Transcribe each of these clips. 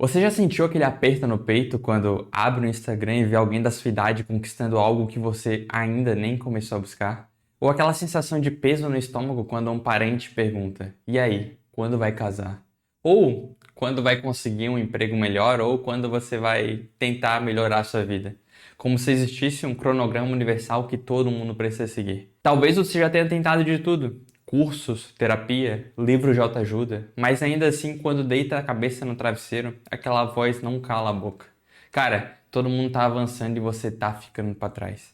Você já sentiu aquele aperto no peito quando abre o Instagram e vê alguém da sua idade conquistando algo que você ainda nem começou a buscar? Ou aquela sensação de peso no estômago quando um parente pergunta: "E aí, quando vai casar?" Ou quando vai conseguir um emprego melhor ou quando você vai tentar melhorar a sua vida? Como se existisse um cronograma universal que todo mundo precisa seguir. Talvez você já tenha tentado de tudo: cursos, terapia, livros de autoajuda, mas ainda assim, quando deita a cabeça no travesseiro, aquela voz não cala a boca. Cara, todo mundo tá avançando e você tá ficando para trás.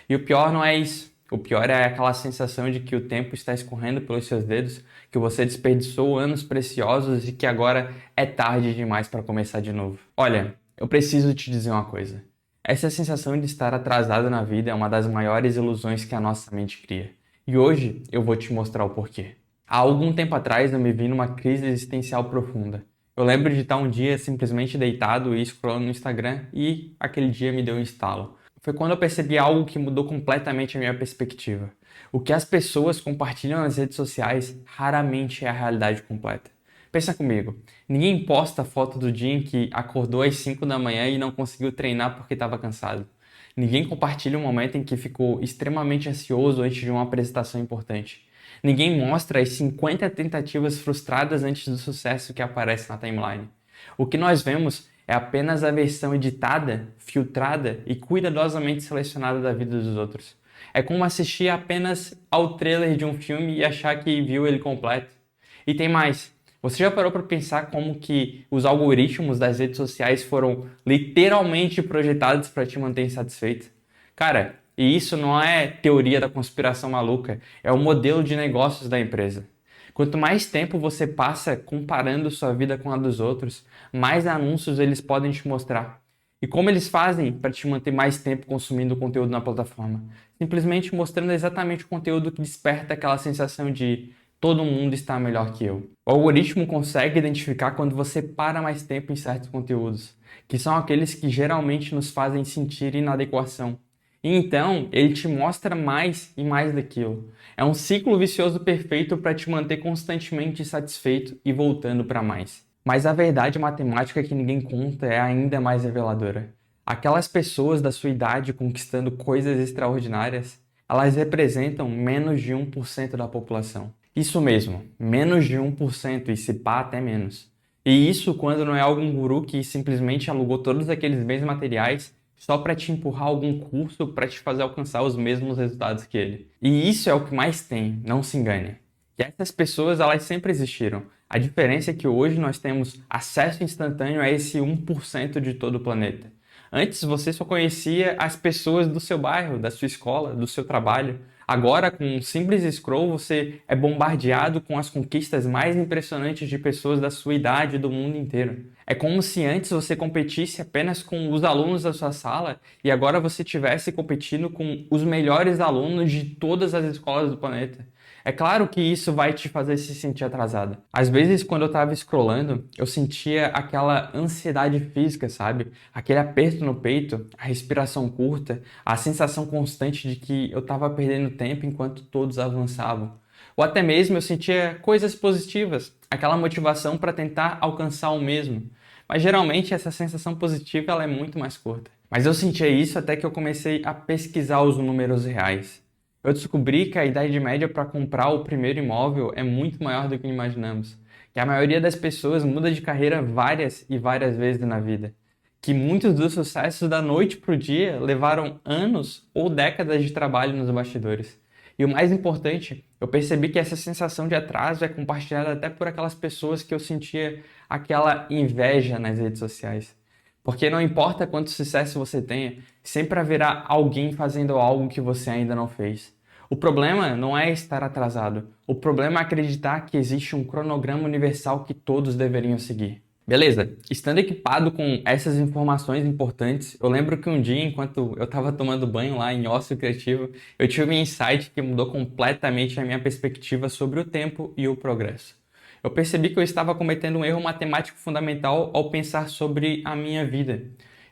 E o pior não é isso. O pior é aquela sensação de que o tempo está escorrendo pelos seus dedos, que você desperdiçou anos preciosos e que agora é tarde demais para começar de novo. Olha, eu preciso te dizer uma coisa. Essa sensação de estar atrasado na vida é uma das maiores ilusões que a nossa mente cria. E hoje eu vou te mostrar o porquê. Há algum tempo atrás eu me vi numa crise existencial profunda. Eu lembro de estar um dia simplesmente deitado e scrollando no Instagram e aquele dia me deu um estalo. Foi quando eu percebi algo que mudou completamente a minha perspectiva. O que as pessoas compartilham nas redes sociais raramente é a realidade completa. Pensa comigo, ninguém posta foto do dia em que acordou às 5 da manhã e não conseguiu treinar porque estava cansado. Ninguém compartilha um momento em que ficou extremamente ansioso antes de uma apresentação importante. Ninguém mostra as 50 tentativas frustradas antes do sucesso que aparece na timeline. O que nós vemos é apenas a versão editada, filtrada e cuidadosamente selecionada da vida dos outros. É como assistir apenas ao trailer de um filme e achar que viu ele completo. E tem mais. Você já parou para pensar como que os algoritmos das redes sociais foram literalmente projetados para te manter insatisfeito? Cara, e isso não é teoria da conspiração maluca, é o modelo de negócios da empresa. Quanto mais tempo você passa comparando sua vida com a dos outros, mais anúncios eles podem te mostrar. E como eles fazem para te manter mais tempo consumindo conteúdo na plataforma? Simplesmente mostrando exatamente o conteúdo que desperta aquela sensação de todo mundo está melhor que eu. O algoritmo consegue identificar quando você para mais tempo em certos conteúdos, que são aqueles que geralmente nos fazem sentir inadequação. E então, ele te mostra mais e mais daquilo. É um ciclo vicioso perfeito para te manter constantemente satisfeito e voltando para mais. Mas a verdade matemática que ninguém conta é ainda mais reveladora. Aquelas pessoas da sua idade conquistando coisas extraordinárias, elas representam menos de 1% da população. Isso mesmo, menos de 1% e se pá até menos. E isso quando não é algum guru que simplesmente alugou todos aqueles bens materiais só para te empurrar algum curso para te fazer alcançar os mesmos resultados que ele. E isso é o que mais tem, não se engane. E essas pessoas, elas sempre existiram. A diferença é que hoje nós temos acesso instantâneo a esse 1% de todo o planeta. Antes você só conhecia as pessoas do seu bairro, da sua escola, do seu trabalho. Agora, com um simples scroll, você é bombardeado com as conquistas mais impressionantes de pessoas da sua idade e do mundo inteiro. É como se antes você competisse apenas com os alunos da sua sala e agora você estivesse competindo com os melhores alunos de todas as escolas do planeta. É claro que isso vai te fazer se sentir atrasada. Às vezes, quando eu estava scrollando, eu sentia aquela ansiedade física, sabe? Aquele aperto no peito, a respiração curta, a sensação constante de que eu estava perdendo tempo enquanto todos avançavam. Ou até mesmo eu sentia coisas positivas, aquela motivação para tentar alcançar o mesmo. Mas geralmente essa sensação positiva ela é muito mais curta. Mas eu sentia isso até que eu comecei a pesquisar os números reais. Eu descobri que a idade média para comprar o primeiro imóvel é muito maior do que imaginamos. Que a maioria das pessoas muda de carreira várias e várias vezes na vida. Que muitos dos sucessos da noite para o dia levaram anos ou décadas de trabalho nos bastidores. E o mais importante, eu percebi que essa sensação de atraso é compartilhada até por aquelas pessoas que eu sentia aquela inveja nas redes sociais. Porque não importa quanto sucesso você tenha, sempre haverá alguém fazendo algo que você ainda não fez. O problema não é estar atrasado. O problema é acreditar que existe um cronograma universal que todos deveriam seguir. Beleza, estando equipado com essas informações importantes, eu lembro que um dia, enquanto eu estava tomando banho lá em ócio criativo, eu tive um insight que mudou completamente a minha perspectiva sobre o tempo e o progresso. Eu percebi que eu estava cometendo um erro matemático fundamental ao pensar sobre a minha vida.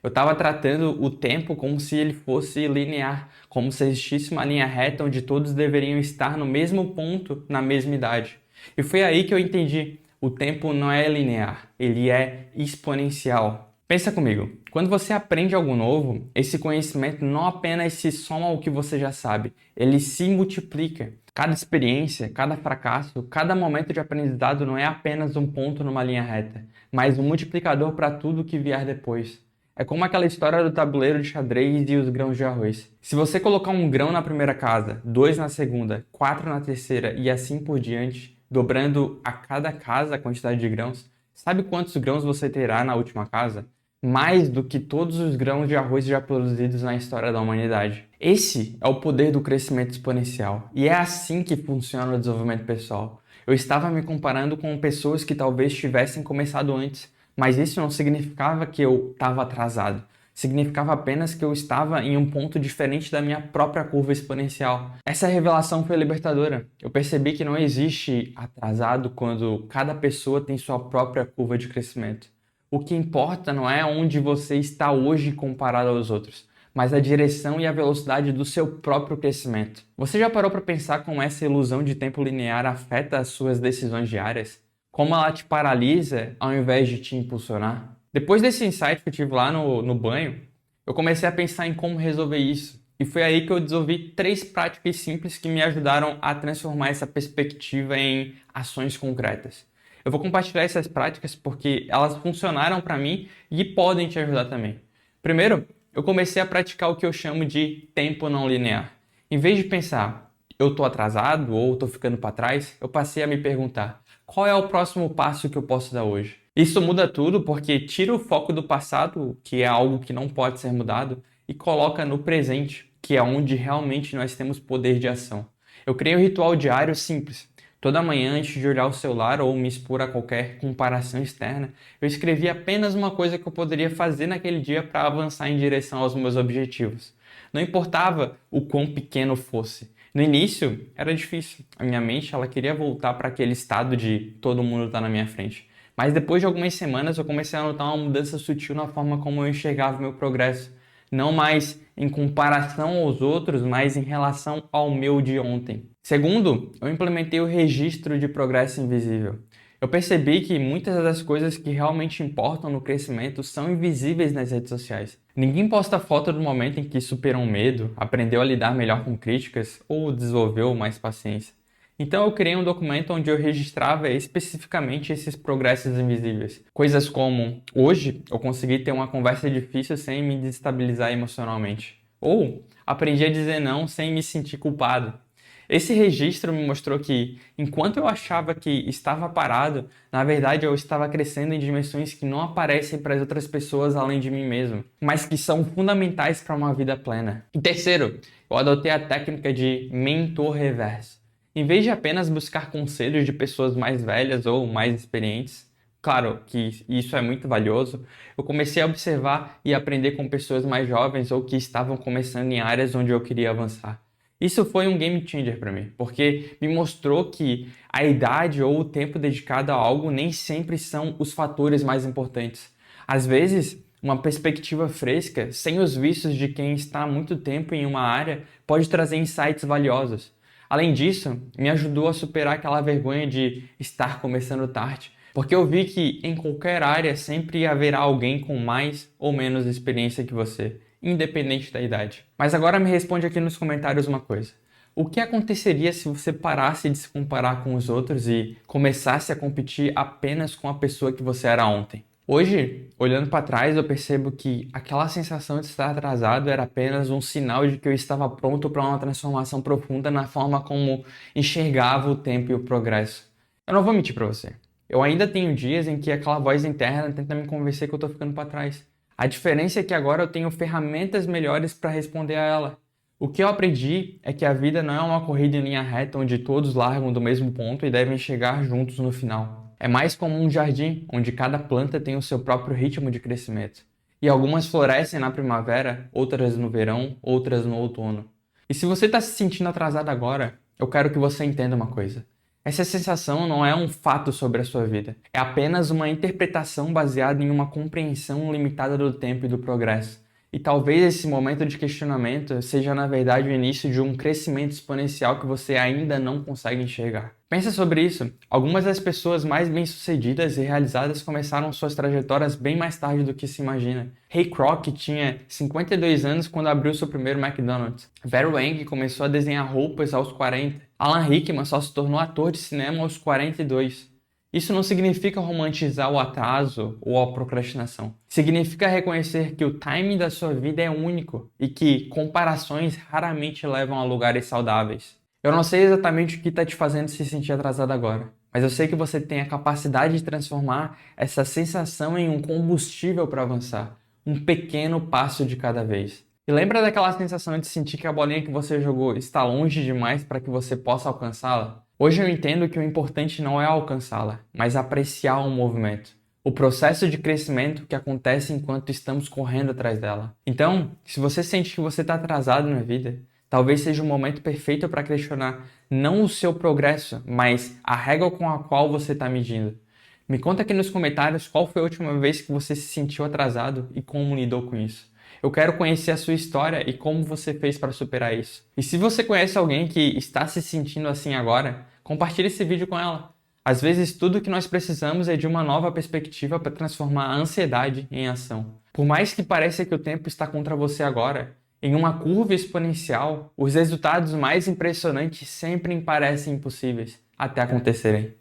Eu estava tratando o tempo como se ele fosse linear, como se existisse uma linha reta onde todos deveriam estar no mesmo ponto, na mesma idade. E foi aí que eu entendi. O tempo não é linear, ele é exponencial. Pensa comigo, quando você aprende algo novo, esse conhecimento não apenas se soma ao que você já sabe, ele se multiplica. Cada experiência, cada fracasso, cada momento de aprendizado não é apenas um ponto numa linha reta, mas um multiplicador para tudo que vier depois. É como aquela história do tabuleiro de xadrez e os grãos de arroz. Se você colocar um grão na primeira casa, 2 na segunda, 4 na terceira e assim por diante, dobrando a cada casa a quantidade de grãos, sabe quantos grãos você terá na última casa? Mais do que todos os grãos de arroz já produzidos na história da humanidade. Esse é o poder do crescimento exponencial. E é assim que funciona o desenvolvimento pessoal. Eu estava me comparando com pessoas que talvez tivessem começado antes, mas isso não significava que eu estava atrasado. Significava apenas que eu estava em um ponto diferente da minha própria curva exponencial. Essa revelação foi libertadora. Eu percebi que não existe atrasado quando cada pessoa tem sua própria curva de crescimento. O que importa não é onde você está hoje comparado aos outros, mas a direção e a velocidade do seu próprio crescimento. Você já parou para pensar como essa ilusão de tempo linear afeta as suas decisões diárias? Como ela te paralisa ao invés de te impulsionar? Depois desse insight que eu tive lá no banho, eu comecei a pensar em como resolver isso. E foi aí que eu desenvolvi 3 práticas simples que me ajudaram a transformar essa perspectiva em ações concretas. Eu vou compartilhar essas práticas porque elas funcionaram para mim e podem te ajudar também. Primeiro, eu comecei a praticar o que eu chamo de tempo não linear. Em vez de pensar, eu estou atrasado ou estou ficando para trás, eu passei a me perguntar, qual é o próximo passo que eu posso dar hoje? Isso muda tudo porque tira o foco do passado, que é algo que não pode ser mudado, e coloca no presente, que é onde realmente nós temos poder de ação. Eu criei um ritual diário simples. Toda manhã, antes de olhar o celular ou me expor a qualquer comparação externa, eu escrevi apenas uma coisa que eu poderia fazer naquele dia para avançar em direção aos meus objetivos. Não importava o quão pequeno fosse. No início, era difícil. A minha mente ela queria voltar para aquele estado de todo mundo está na minha frente. Mas depois de algumas semanas, eu comecei a notar uma mudança sutil na forma como eu enxergava o meu progresso. Não mais em comparação aos outros, mas em relação ao meu de ontem. Segundo, eu implementei o registro de progresso invisível. Eu percebi que muitas das coisas que realmente importam no crescimento são invisíveis nas redes sociais. Ninguém posta foto do momento em que superou um medo, aprendeu a lidar melhor com críticas ou desenvolveu mais paciência. Então eu criei um documento onde eu registrava especificamente esses progressos invisíveis. Coisas como, hoje eu consegui ter uma conversa difícil sem me desestabilizar emocionalmente. Ou, aprendi a dizer não sem me sentir culpado. Esse registro me mostrou que, enquanto eu achava que estava parado, na verdade eu estava crescendo em dimensões que não aparecem para as outras pessoas além de mim mesmo, mas que são fundamentais para uma vida plena. E terceiro, eu adotei a técnica de mentor reverso. Em vez de apenas buscar conselhos de pessoas mais velhas ou mais experientes, claro que isso é muito valioso, eu comecei a observar e aprender com pessoas mais jovens ou que estavam começando em áreas onde eu queria avançar. Isso foi um game changer para mim, porque me mostrou que a idade ou o tempo dedicado a algo nem sempre são os fatores mais importantes. Às vezes, uma perspectiva fresca, sem os vícios de quem está há muito tempo em uma área, pode trazer insights valiosos. Além disso, me ajudou a superar aquela vergonha de estar começando tarde, porque eu vi que em qualquer área sempre haverá alguém com mais ou menos experiência que você, independente da idade. Mas agora me responde aqui nos comentários uma coisa. O que aconteceria se você parasse de se comparar com os outros e começasse a competir apenas com a pessoa que você era ontem? Hoje, olhando para trás, eu percebo que aquela sensação de estar atrasado era apenas um sinal de que eu estava pronto para uma transformação profunda na forma como enxergava o tempo e o progresso. Eu não vou mentir para você. Eu ainda tenho dias em que aquela voz interna tenta me convencer que eu estou ficando para trás. A diferença é que agora eu tenho ferramentas melhores para responder a ela. O que eu aprendi é que a vida não é uma corrida em linha reta onde todos largam do mesmo ponto e devem chegar juntos no final. É mais como um jardim, onde cada planta tem o seu próprio ritmo de crescimento. E algumas florescem na primavera, outras no verão, outras no outono. E se você está se sentindo atrasado agora, eu quero que você entenda uma coisa. Essa sensação não é um fato sobre a sua vida. É apenas uma interpretação baseada em uma compreensão limitada do tempo e do progresso. E talvez esse momento de questionamento seja, na verdade, o início de um crescimento exponencial que você ainda não consegue enxergar. Pensa sobre isso. Algumas das pessoas mais bem-sucedidas e realizadas começaram suas trajetórias bem mais tarde do que se imagina. Ray Kroc tinha 52 anos quando abriu seu primeiro McDonald's. Vera Wang começou a desenhar roupas aos 40. Alan Rickman só se tornou ator de cinema aos 42. Isso não significa romantizar o atraso ou a procrastinação. Significa reconhecer que o timing da sua vida é único e que comparações raramente levam a lugares saudáveis. Eu não sei exatamente o que está te fazendo se sentir atrasado agora, mas eu sei que você tem a capacidade de transformar essa sensação em um combustível para avançar, um pequeno passo de cada vez. E lembra daquela sensação de sentir que a bolinha que você jogou está longe demais para que você possa alcançá-la? Hoje eu entendo que o importante não é alcançá-la, mas apreciar o movimento, o processo de crescimento que acontece enquanto estamos correndo atrás dela. Então, se você sente que você está atrasado na vida, talvez seja o momento perfeito para questionar não o seu progresso, mas a régua com a qual você está medindo. Me conta aqui nos comentários qual foi a última vez que você se sentiu atrasado e como lidou com isso. Eu quero conhecer a sua história e como você fez para superar isso. E se você conhece alguém que está se sentindo assim agora, compartilhe esse vídeo com ela. Às vezes, tudo que nós precisamos é de uma nova perspectiva para transformar a ansiedade em ação. Por mais que pareça que o tempo está contra você agora, em uma curva exponencial, os resultados mais impressionantes sempre parecem impossíveis até acontecerem.